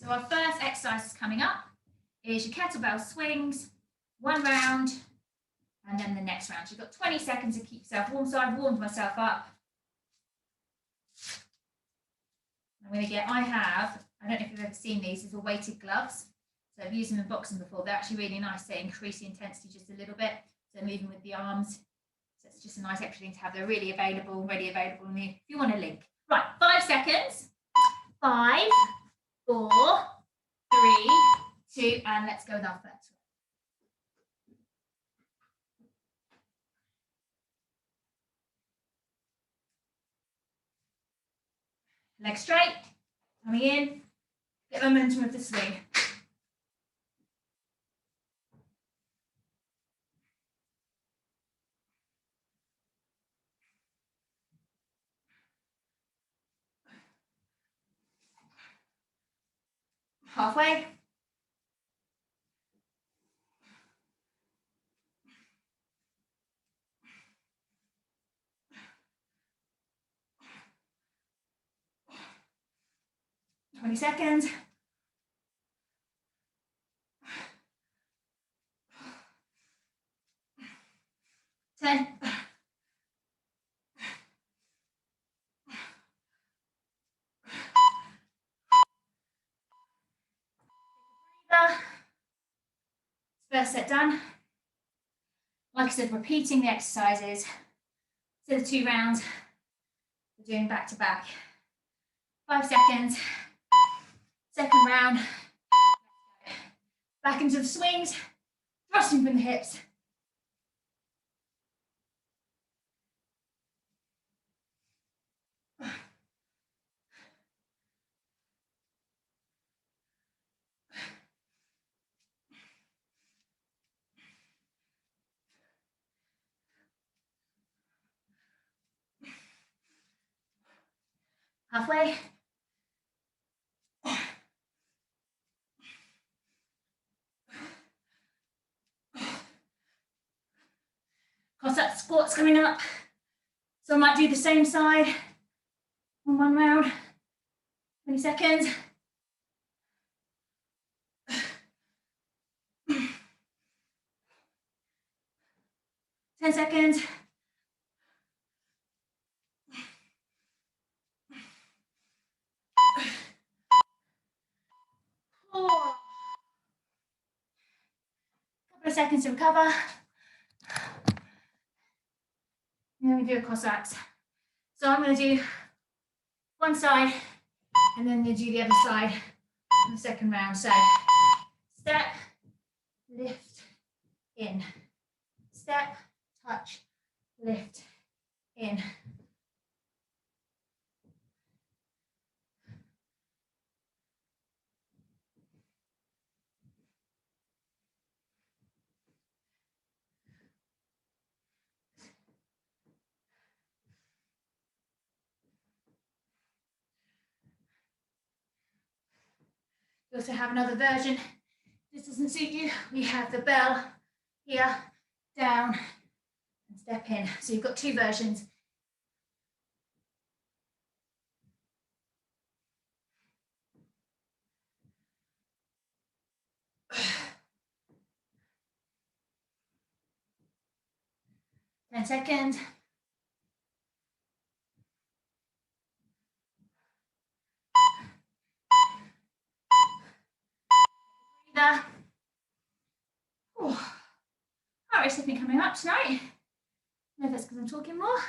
So our first exercise coming up is your kettlebell swings, 1 round, and then the next round. So you've got 20 seconds to keep yourself warm. So I've warmed myself up. I'm going to get, I don't know if you've ever seen these are weighted gloves. So I've used them in boxing before. They're actually really nice. They increase the intensity just a little bit. So moving with the arms. So it's just a nice extra thing to have. They're really available, ready available if you want a link. Right, 5 seconds. 5, 4, 3, 2, and let's go with our first one. Legs straight, coming in, get momentum of the swing. Halfway. Twenty seconds. 10. 1st set done. Like I said, repeating the exercises. So the 2 rounds, we're doing back to back. 5 seconds. 2nd round. Back into the swings, thrusting from the hips. Halfway. Cossack squats coming up. So I might do the same side on 1 round. 20 seconds. 10 seconds. 4. Couple of seconds to recover. And then we do a Cossacks. So I'm going to do one side and then do the other side in the 2nd round. So step, lift, in. Step, touch, lift, in. We also have another version. This doesn't suit you. We have the bell here, down, and step in. So you've got 2 versions. Ten seconds. Breather. Oh. Heart rate's definitely coming up tonight. I don't know if that's because I'm talking more.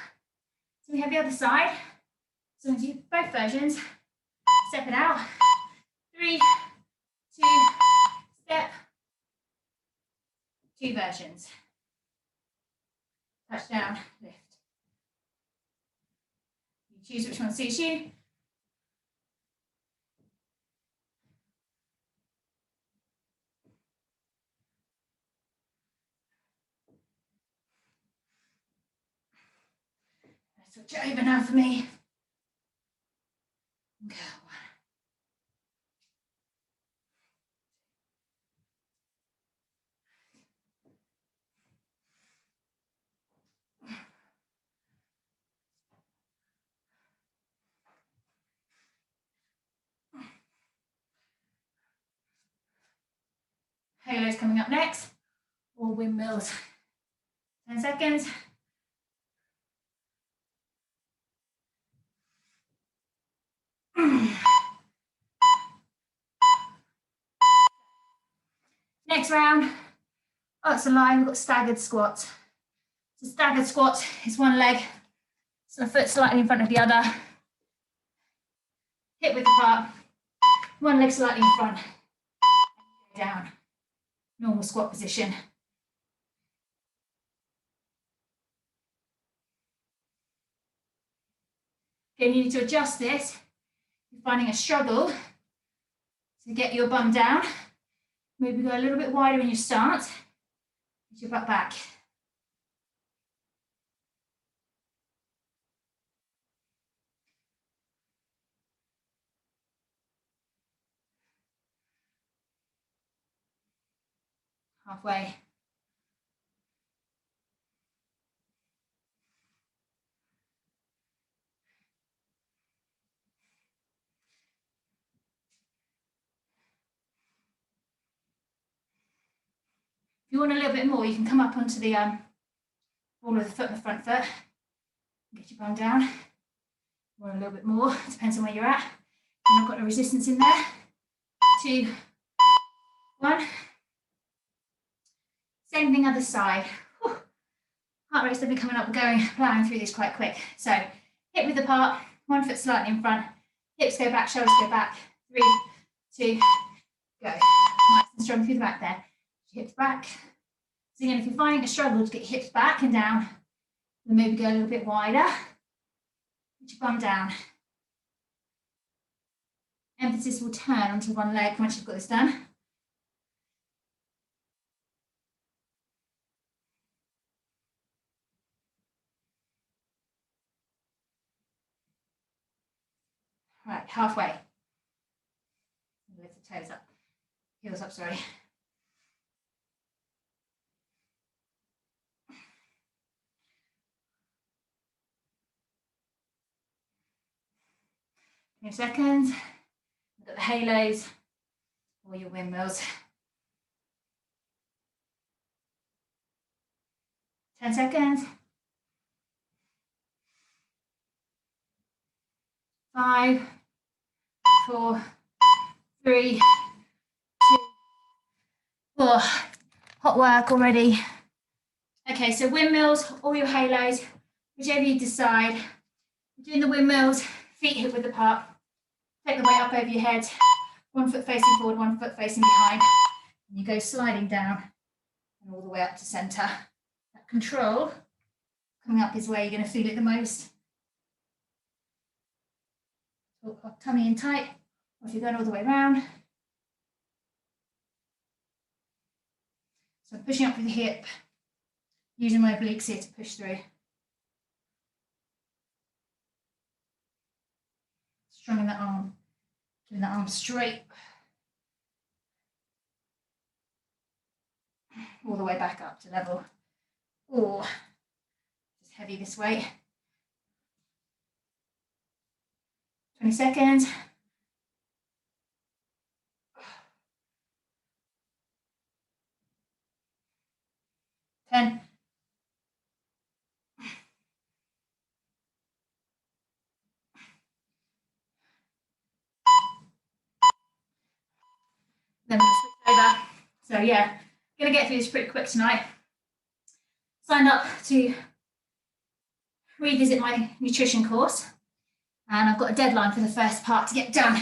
So we have the other side. So we'll do both versions. Step it out. 3, 2, step. 2 versions. Touch down, lift. You choose which one suits you. Switch it over now for me. Go. Halos coming up next, or windmills. 10 seconds. Next round, that's a line, we've got staggered squat. So staggered squat is one leg, so a foot slightly in front of the other, hip width apart, one leg slightly in front, and go down, normal squat position. Again, you need to adjust this. If you're finding a struggle to get your bum down, maybe go a little bit wider when you start, get your butt back. Halfway. If you want a little bit more, you can come up onto the ball of the foot and the front foot. Get your bum down. Want a little bit more, depends on where you're at. You've not got no resistance in there. 2, 1. Same thing other side. Whew. Heart rate's definitely coming up. We're plowing through this quite quick. So hip width apart, one foot slightly in front, hips go back, shoulders go back. 3, 2, go. Nice and strong through the back there. Hips back. So again, if you're finding a struggle to get hips back and down, then maybe go a little bit wider. Put your bum down. Emphasis will turn onto one leg once you've got this done. Right, halfway. Lift the toes up, heels up, sorry. Few seconds. We've got the halos or your windmills. 10 seconds. 5, 4, 3, 2, 4. Hot work already. Okay, so windmills or your halos, whichever you decide. We're doing the windmills, feet hip width apart. Take the weight up over your head. One foot facing forward, one foot facing behind. And you go sliding down and all the way up to center. That control coming up is where you're going to feel it the most. Tummy in tight, or if you're going all the way around. So I'm pushing up with the hip, using my obliques here to push through. Strong in that arm, keeping that arm straight. All the way back up to level. Or just heavy this way. 20 seconds. 10. Then we'll switch over. So yeah, gonna get through this pretty quick tonight. Signed up to revisit my nutrition course, and I've got a deadline for the first part to get done.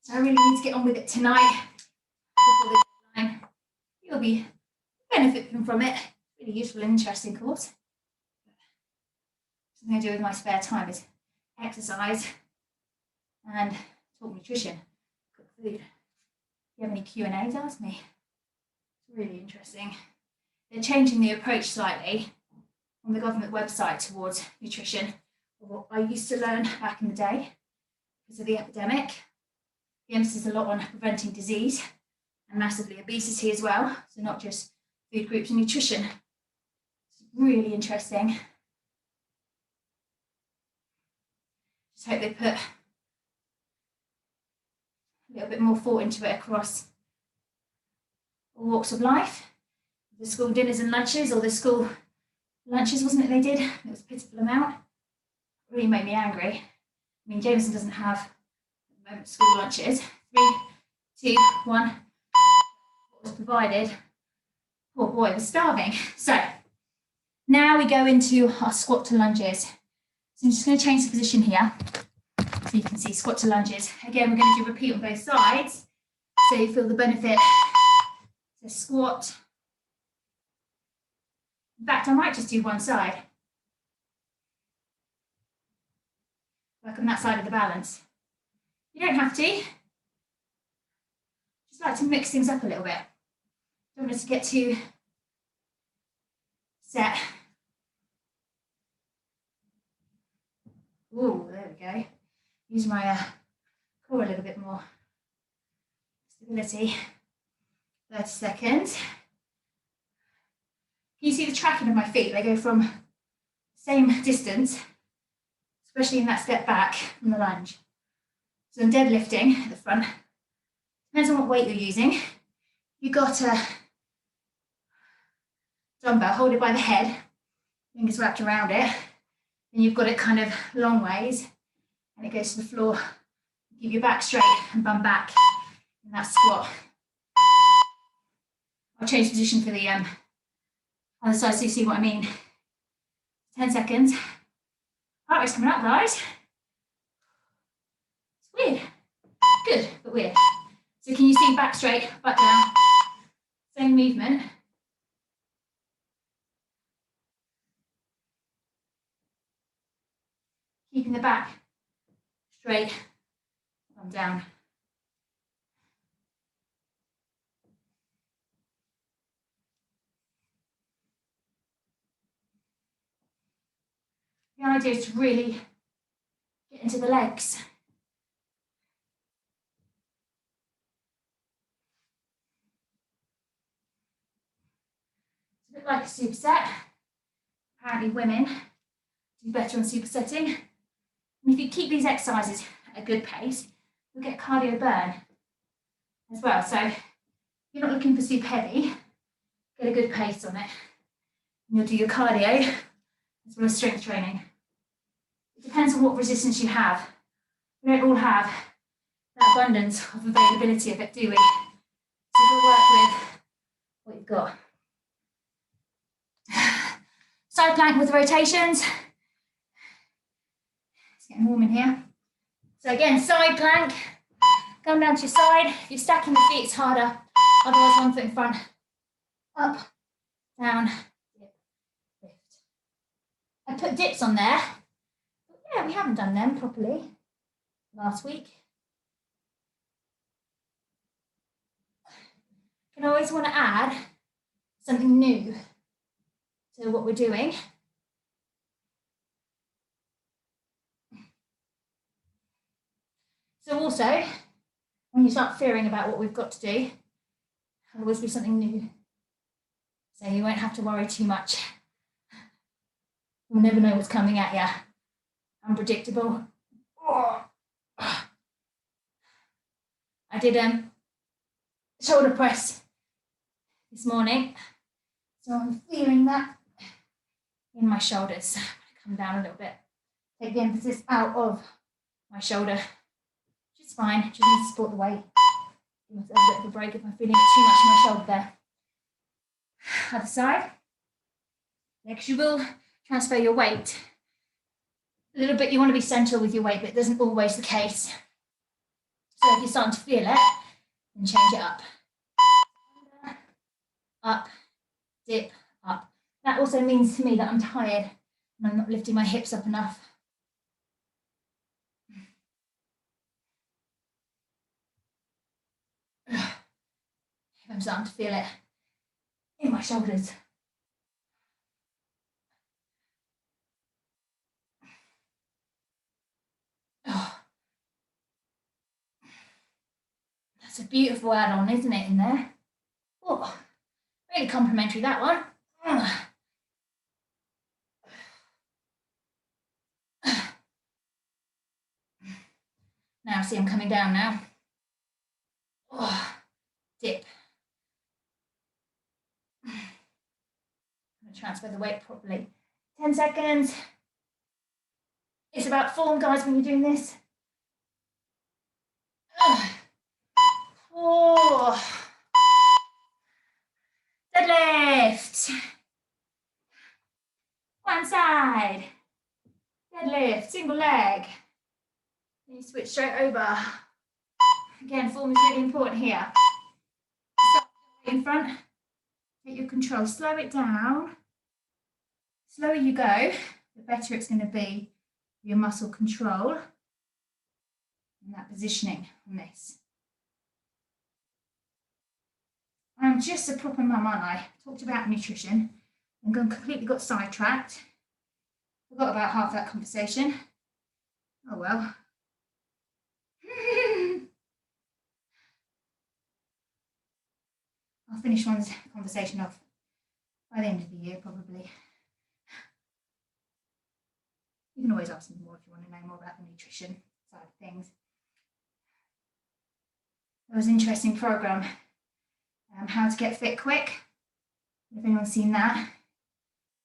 So I really need to get on with it tonight before the deadline. You'll be benefiting from it. Really useful and interesting course. Something I do with my spare time is exercise and talk nutrition, cook food. If you have any Q&As, ask me. It's really interesting. They're changing the approach slightly on the government website towards nutrition of what I used to learn back in the day because of the epidemic. The emphasis is a lot on preventing disease and massively obesity as well. So not just food groups and nutrition. It's really interesting. Just hope they put a little bit more thought into it across all walks of life. The school dinners and lunches, or the school lunches, wasn't it, they did? It was a pitiful amount. It really made me angry. I mean, Jameson doesn't have at the moment school lunches. 3, 2, 1. What was provided? Poor boy was starving. So now we go into our squat to lunges. So I'm just going to change the position here so you can see squat to lunges. Again, we're going to do repeat on both sides so you feel the benefit. So squat. In fact, I might just do one side. Work on that side of the balance. You don't have to. Just like to mix things up a little bit. Don't want us to get too set. Ooh, there we go. Use my core a little bit more. Stability. 30 seconds. Can you see the tracking of my feet? They go from the same distance, especially in that step back from the lunge. So I'm deadlifting at the front. Depends on what weight you're using. You've got a dumbbell, hold it by the head, fingers wrapped around it, and you've got it kind of long ways, and it goes to the floor. Keep your back straight and bum back in that squat. I'll change position for the other side so you see what I mean. 10 seconds. Heart rate's coming up, guys. It's weird. Good, but weird. So can you see back straight, butt down? Same movement. Keeping the back straight, bum down. The idea is to really get into the legs. It's a bit like a superset. Apparently women do better on supersetting. And if you keep these exercises at a good pace, you'll get cardio burn as well. So if you're not looking for super heavy, get a good pace on it. And you'll do your cardio as well as strength training. It depends on what resistance you have. We don't all have that abundance of availability of it, do we? So we'll work with what you've got. Side plank with rotations. It's getting warm in here. So again, side plank. Come down to your side. If you're stacking the feet, it's harder. Otherwise, one foot in front. Up, down, dip, lift. I put dips on there. But yeah, we haven't done them properly last week. You always want to add something new to what we're doing. So also, when you start fearing about what we've got to do, there'll always be something new. So you won't have to worry too much. You'll never know what's coming at you. Unpredictable. I did shoulder press this morning. So I'm feeling that in my shoulders. Come down a little bit. Take the emphasis out of my shoulder. Which is fine. Just need to support the weight. Give myself a bit of a break if I'm feeling too much in my shoulder there. Other side. Next, you will transfer your weight. A little bit, you want to be central with your weight, but it isn't always the case. So if you're starting to feel it, then change it up. Up, dip, up. That also means to me that I'm tired and I'm not lifting my hips up enough. I'm starting to feel it in my shoulders. Oh. That's a beautiful add-on, isn't it, in there? Oh, really complimentary, that one. Now, see, I'm coming down now. Oh, dip. and transfer the weight properly. 10 seconds. It's about form, guys, when you're doing this. 4. Deadlift. One side. Deadlift, single leg. Then you switch straight over. Again, form is really important here. Start in front. Take your control. Slow it down. Slower you go, the better it's going to be for your muscle control and that positioning on this. I'm just a proper mum, aren't I? Talked about nutrition and completely got sidetracked. Forgot about half that conversation. Oh well. I'll finish one conversation off by the end of the year, probably. You can always ask me more if you want to know more about the nutrition side of things. There was an interesting program, How to Get Fit Quick. If anyone's seen that,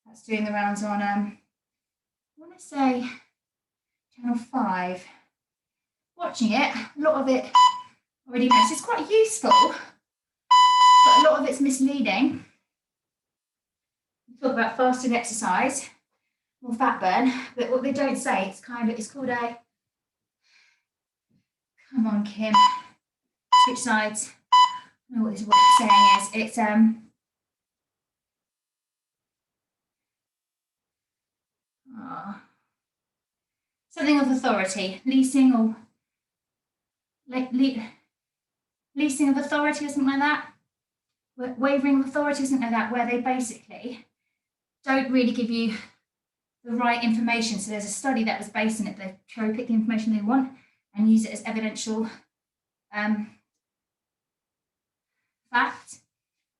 that's doing the rounds on, I want to say, Channel 5. Watching it, a lot of it already knows. It's quite useful, but a lot of it's misleading. We talk about fasting exercise, more fat burn, but what they don't say, it's called a, come on Kim, switch sides. I don't know what it's saying is. It's something of authority, leasing or leasing of authority or something like that, wavering of authority or something like that, where they basically don't really give you the right information. So there's a study that was based on it. They cherry pick the information they want and use it as evidential fact.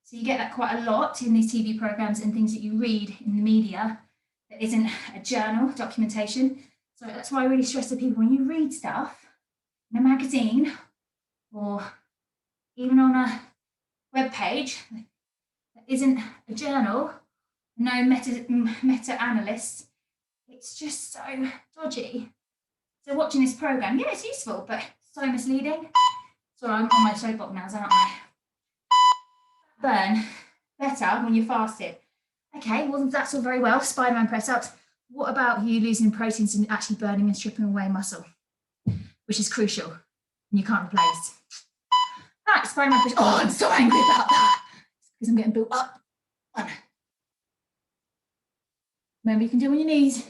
So you get that quite a lot in these TV programs and things that you read in the media that isn't a journal documentation. So that's why I really stress to people, when you read stuff in a magazine or even on a web page that isn't a journal, no meta-analysts, it's just so dodgy. So watching this program, yeah, it's useful, but so misleading. So I'm on my soapbox now, aren't I? Burn better when you're fasted. Okay, well, that's all very well, Spider-Man press-ups. What about you losing proteins and actually burning and stripping away muscle, which is crucial and you can't replace? Right, Spider-Man push. Oh, I'm so angry about that because I'm getting built up. Remember, you can do it on your knees.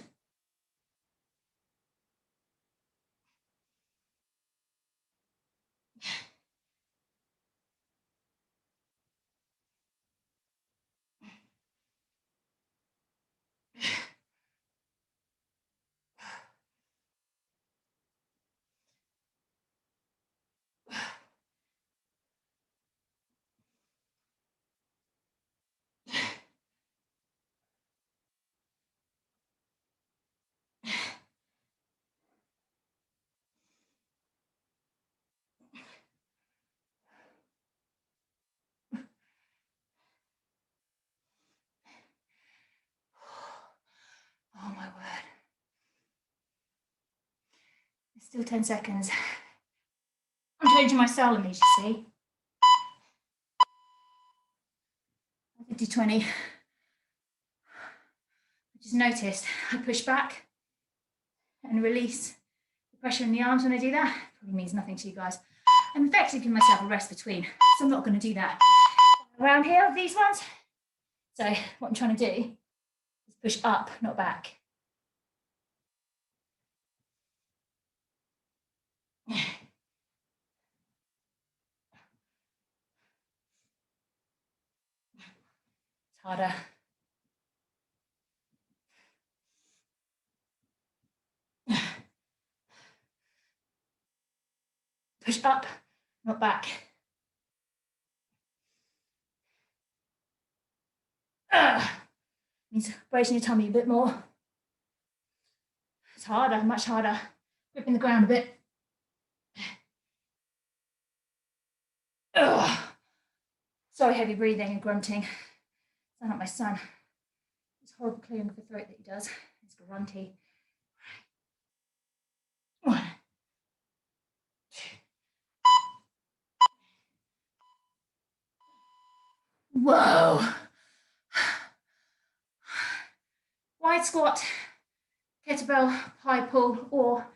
Oh my word. It's still 10 seconds. I'm changing my style on these, you see. I did do 20. I just noticed I push back and release the pressure in the arms when I do that. Probably means nothing to you guys. I'm effectively giving myself a rest between, so I'm not going to do that. Around here, these ones. So what I'm trying to do is push up, not back. It's harder. Push up, not back. Means bracing your tummy a bit more. It's harder, much harder. Gripping the ground a bit. Sorry, heavy breathing and grunting. Sound like my son. horrible clearing of the throat that he does. It's grunty. 1, 2. Whoa. Wide squat, kettlebell high pull, or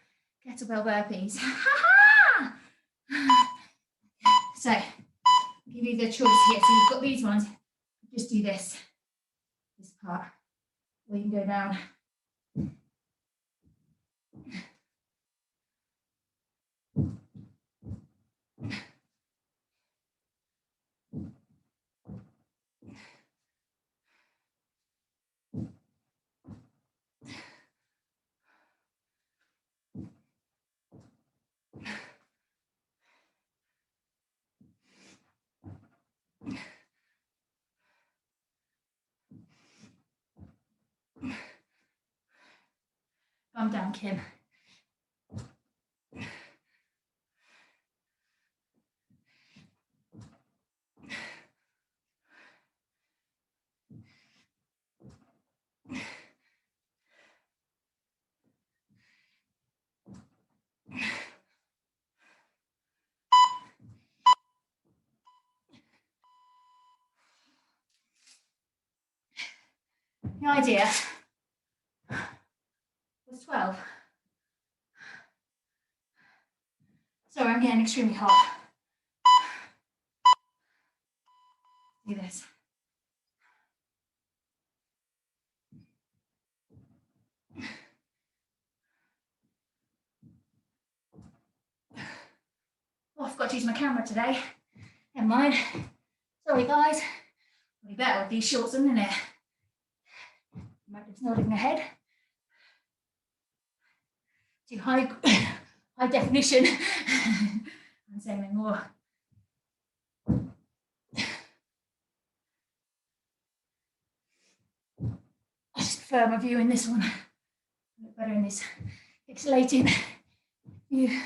kettlebell burpees. So, I'll give you the choice here. So you've got these ones. Just do this part, or you can go down. Bum down, Kim. The idea was 12. Sorry, I'm getting extremely hot. Do this. Oh, I forgot to use my camera today. Never mind. Sorry, guys. Probably better with these shorts on, isn't it? Magnet's nodding her head. Too high definition. I'm saying no more. I just prefer my view in this one. I look better in this pixelated view. I'm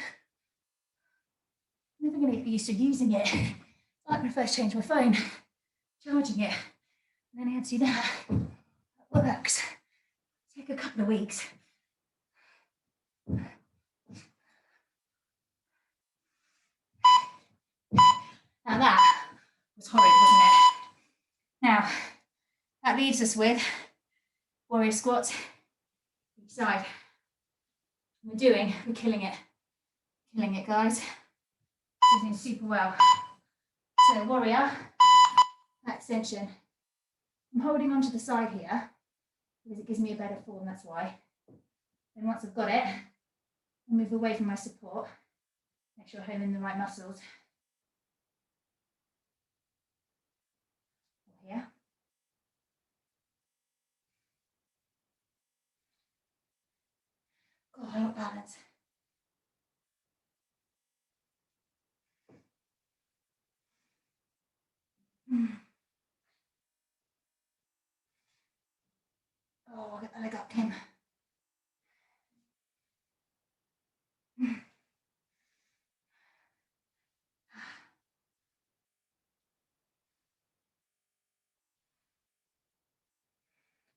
never going to get used to using it. It's like when I first changed my phone, charging it, and then I had to do that. That works. Take a couple of weeks. Now that was horrid, wasn't it? Now, that leaves us with warrior squats each side. We're killing it. Killing it, guys. We're doing super well. So warrior, back extension. I'm holding onto the side here because it gives me a better form, that's why. Then once I've got it, I'll move away from my support. Make sure I home in the right muscles. Here. God, I got balance. Oh, I'll get the leg up, Kim.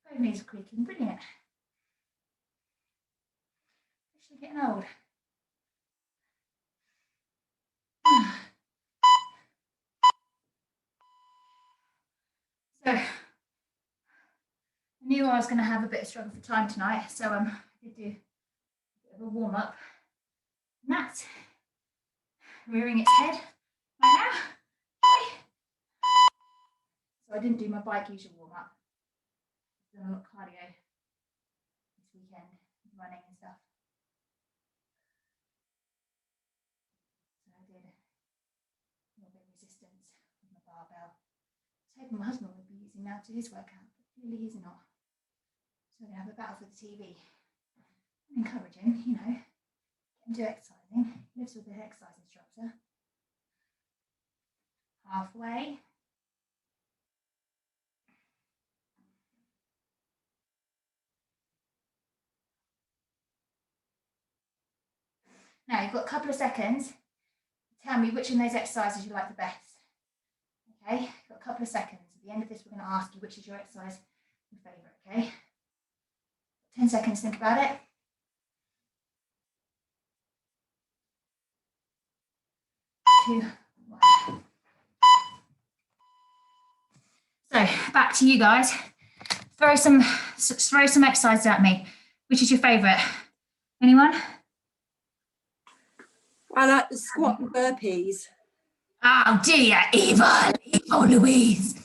Both knees are creaking, brilliant. Actually getting old. So, I knew I was going to have a bit of struggle for time tonight, so I did do a bit of a warm up. And that's rearing its head right now. So I didn't do my bike usual warm up. I've done a lot of cardio this weekend, running and stuff. So I did a little bit of resistance with my barbell. I was hoping my husband would be using that to his workout, but clearly he's not. So we're going to have a battle for the TV. I'm encouraging, you know, get him to exercising. He lives with the exercise instructor. Halfway. Now you've got a couple of seconds to tell me which of those exercises you like the best. Okay, you've got a couple of seconds. At the end of this, we're going to ask you which is your exercise your favourite, okay? 10 seconds, think about it. 2, 1. So back to you guys. Throw some exercises at me. Which is your favourite? Anyone? I like the squat and burpees. Oh dear, evil Louise.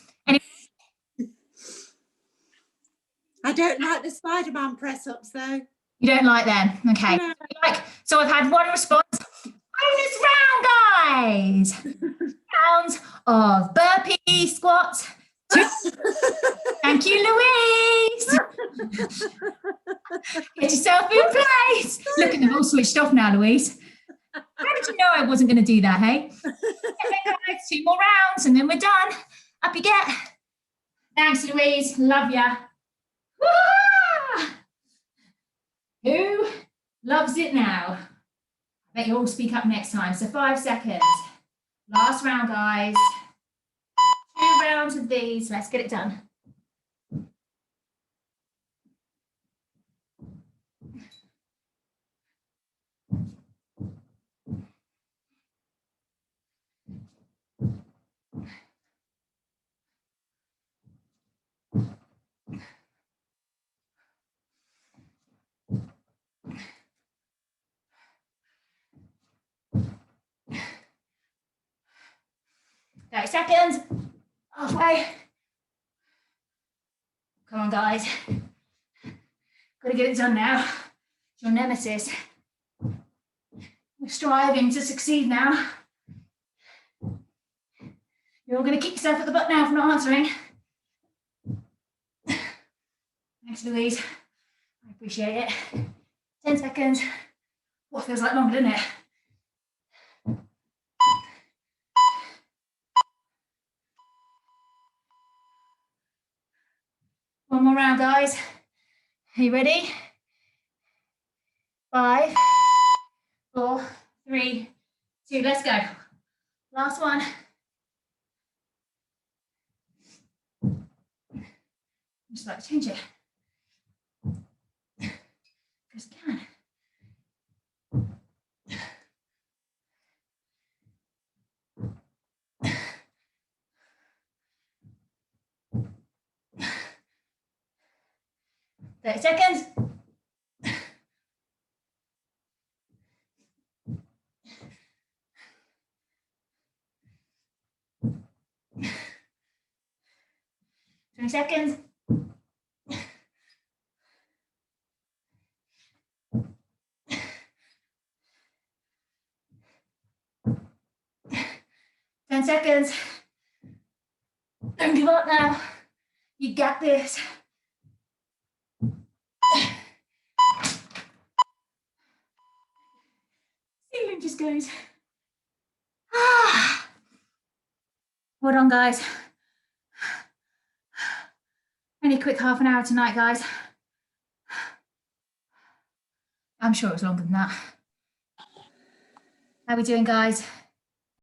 I don't like the Spider-Man press-ups though. You don't like them? Okay. No. So I've had one response. Bonus round, guys. Rounds of burpee squats. Thank you, Louise. Get yourself in place. Look, they've all switched off now, Louise. How did you know I wasn't going to do that, hey? Okay, 2 more rounds and then we're done. Up you get. Thanks, Louise. Love ya. Woo! Who loves it now? I bet you all speak up next time. So 5 seconds. Last round, guys. 2 rounds of these. Let's get it done. Seconds. Halfway. Come on, guys. Gotta get it done now. It's your nemesis. We're striving to succeed now. You're all gonna kick yourself at the butt now for not answering. Thanks, Louise. I appreciate it. 10 seconds. What feels like longer, doesn't it? One more round, guys. Are you ready? 5, 4, 3, 2, let's go. Last one. Just like to change it. Because I can. Seconds. Seconds. Ten seconds. Don't give up now. You got this. Ceiling just goes. Well done, guys. Only a quick half an hour tonight, guys. I'm sure it was longer than that. How are we doing, guys?